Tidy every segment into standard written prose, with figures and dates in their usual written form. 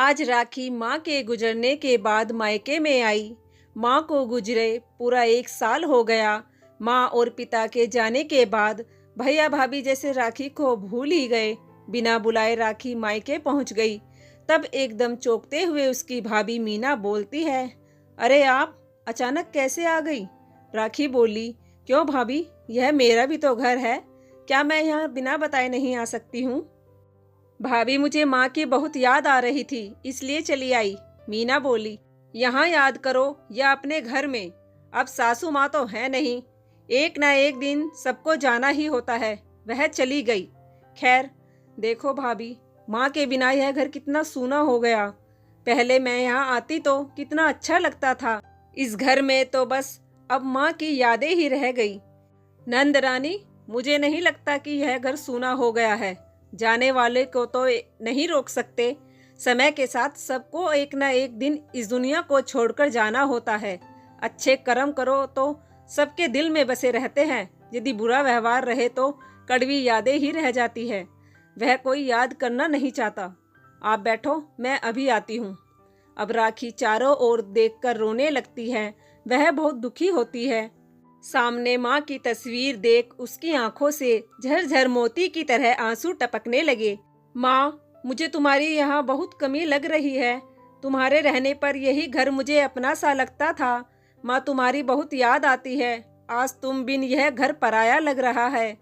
आज राखी माँ के गुजरने के बाद मायके में आई। माँ को गुजरे पूरा 1 साल हो गया। माँ और पिता के जाने के बाद भैया भाभी जैसे राखी को भूल ही गए। बिना बुलाए राखी मायके पहुँच गई। तब एकदम चौंकते हुए उसकी भाभी मीना बोलती है, अरे आप अचानक कैसे आ गई? राखी बोली, क्यों भाभी, यह मेरा भी तो घर है। क्या मैं यहाँ बिना बताए नहीं आ सकती हूँ? भाभी, मुझे माँ की बहुत याद आ रही थी, इसलिए चली आई। मीना बोली, यहाँ याद करो या अपने घर में? अब सासू माँ तो है नहीं, एक ना एक दिन सबको जाना ही होता है। वह चली गई। खैर, देखो भाभी, माँ के बिना यह घर कितना सूना हो गया। पहले मैं यहाँ आती तो कितना अच्छा लगता था। इस घर में तो बस अब माँ की यादें ही रह गई। नंद रानी, मुझे नहीं लगता कि यह घर सूना हो गया है। जाने वाले को तो नहीं रोक सकते। समय के साथ सबको एक ना एक दिन इस दुनिया को छोड़कर जाना होता है। अच्छे कर्म करो तो सबके दिल में बसे रहते हैं। यदि बुरा व्यवहार रहे तो कड़वी यादें ही रह जाती है। वह कोई याद करना नहीं चाहता। आप बैठो, मैं अभी आती हूँ। अब राखी चारों ओर देखकर रोने लगती है। वह बहुत दुखी होती है। सामने माँ की तस्वीर देख उसकी आंखों से झरझर मोती की तरह आंसू टपकने लगे। माँ, मुझे तुम्हारी यहाँ बहुत कमी लग रही है। तुम्हारे रहने पर यही घर मुझे अपना सा लगता था। माँ, तुम्हारी बहुत याद आती है। आज तुम बिन यह घर पराया लग रहा है।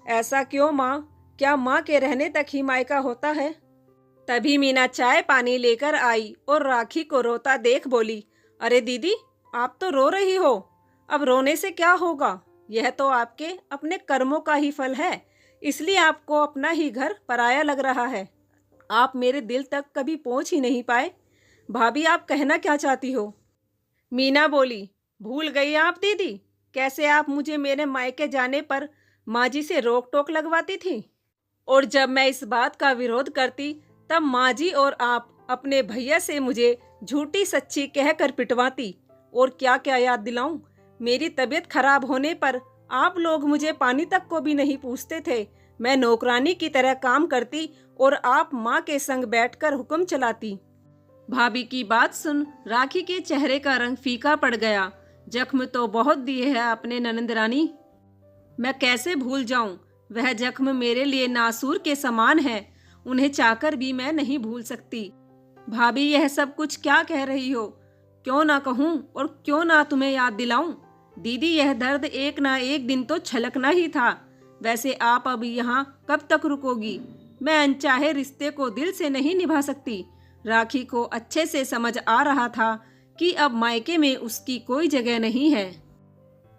ऐसा क्यों माँ? क्या माँ के रहने तक ही मायका होता है? तभी मीना चाय पानी लेकर आई और राखी को रोता देख बोली, अरे दीदी, आप तो रो रही हो। अब रोने से क्या होगा? यह तो आपके अपने कर्मों का ही फल है, इसलिए आपको अपना ही घर पराया लग रहा है। आप मेरे दिल तक कभी पहुंच ही नहीं पाए। भाभी, आप कहना क्या चाहती हो? मीना बोली, भूल गई आप दीदी? कैसे आप मुझे मेरे मायके जाने पर माँ जी से रोक टोक लगवाती थी, और जब मैं इस बात का विरोध करती तब माँ जी और आप अपने भैया से मुझे झूठी सच्ची कहकर पिटवाती। और क्या क्या याद दिलाऊं? मेरी तबीयत खराब होने पर आप लोग मुझे पानी तक को भी नहीं पूछते थे। मैं नौकरानी की तरह काम करती और आप माँ के संग बैठकर हुक्म चलाती। भाभी की बात सुन राखी के चेहरे का रंग फीका पड़ गया। जख्म तो बहुत दिए हैं आपने ननंद रानी, मैं कैसे भूल जाऊं? वह जख्म मेरे लिए नासूर के समान है। उन्हें चाहकर भी मैं नहीं भूल सकती। भाभी, यह सब कुछ क्या कह रही हो? क्यों ना कहूं और क्यों ना तुम्हें याद दिलाऊं? दीदी, यह दर्द एक ना एक दिन तो छलकना ही था। वैसे आप अब यहाँ कब तक रुकोगी? मैं अनचाहे रिश्ते को दिल से नहीं निभा सकती। राखी को अच्छे से समझ आ रहा था कि अब मायके में उसकी कोई जगह नहीं है।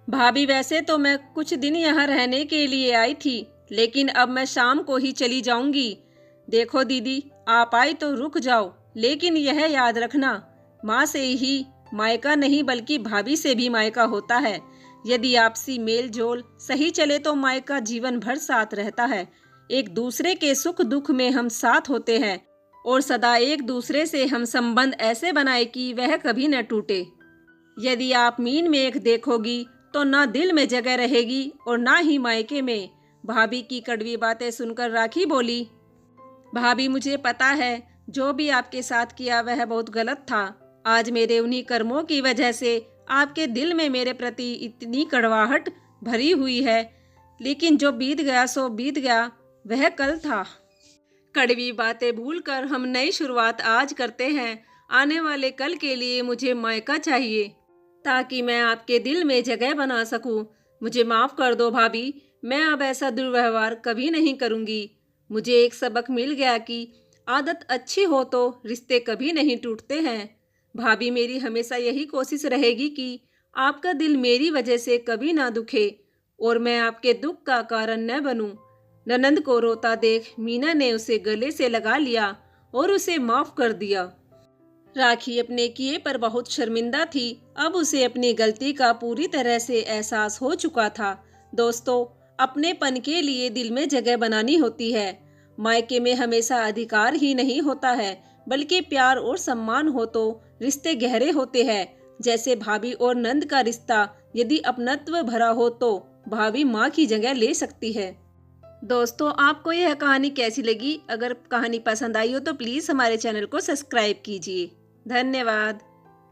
भाभी, वैसे तो मैं कुछ दिन यहाँ रहने के लिए आई थी, लेकिन अब मैं शाम को ही चली जाऊंगी। देखो दीदी, आप आई तो रुक जाओ, लेकिन यह याद रखना, माँ से ही मायका नहीं बल्कि भाभी से भी मायका होता है। यदि आपसी मेल जोल सही चले तो मायका जीवन भर साथ रहता है। एक दूसरे के सुख दुख में हम साथ होते हैं और सदा एक दूसरे से हम संबंध ऐसे बनाए कि वह कभी न टूटे। यदि आप मीन मेघ देखोगी तो ना दिल में जगह रहेगी और ना ही मायके में। भाभी की कड़वी बातें सुनकर राखी बोली, भाभी, मुझे पता है जो भी आपके साथ किया वह बहुत गलत था। आज मेरे उन्हीं कर्मों की वजह से आपके दिल में मेरे प्रति इतनी कड़वाहट भरी हुई है, लेकिन जो बीत गया सो बीत गया, वह कल था। कड़वी बातें भूलकर हम नई शुरुआत आज करते हैं। आने वाले कल के लिए मुझे मायका चाहिए ताकि मैं आपके दिल में जगह बना सकूं। मुझे माफ़ कर दो भाभी, मैं अब ऐसा दुर्व्यवहार कभी नहीं करूंगी। मुझे एक सबक मिल गया कि आदत अच्छी हो तो रिश्ते कभी नहीं टूटते हैं। भाभी, मेरी हमेशा यही कोशिश रहेगी कि आपका दिल मेरी वजह से कभी ना दुखे और मैं आपके दुख का कारण न बनूं। ननंद को रोता देख मीना ने उसे गले से लगा लिया और उसे माफ़ कर दिया। राखी अपने किए पर बहुत शर्मिंदा थी। अब उसे अपनी गलती का पूरी तरह से एहसास हो चुका था। दोस्तों, अपनेपन के लिए दिल में जगह बनानी होती है। मायके में हमेशा अधिकार ही नहीं होता है, बल्कि प्यार और सम्मान हो तो रिश्ते गहरे होते हैं। जैसे भाभी और नंद का रिश्ता यदि अपनत्व भरा हो तो भाभी माँ की जगह ले सकती है। दोस्तों, आपको यह कहानी कैसी लगी? अगर कहानी पसंद आई हो तो प्लीज़ हमारे चैनल को सब्सक्राइब कीजिए। धन्यवाद।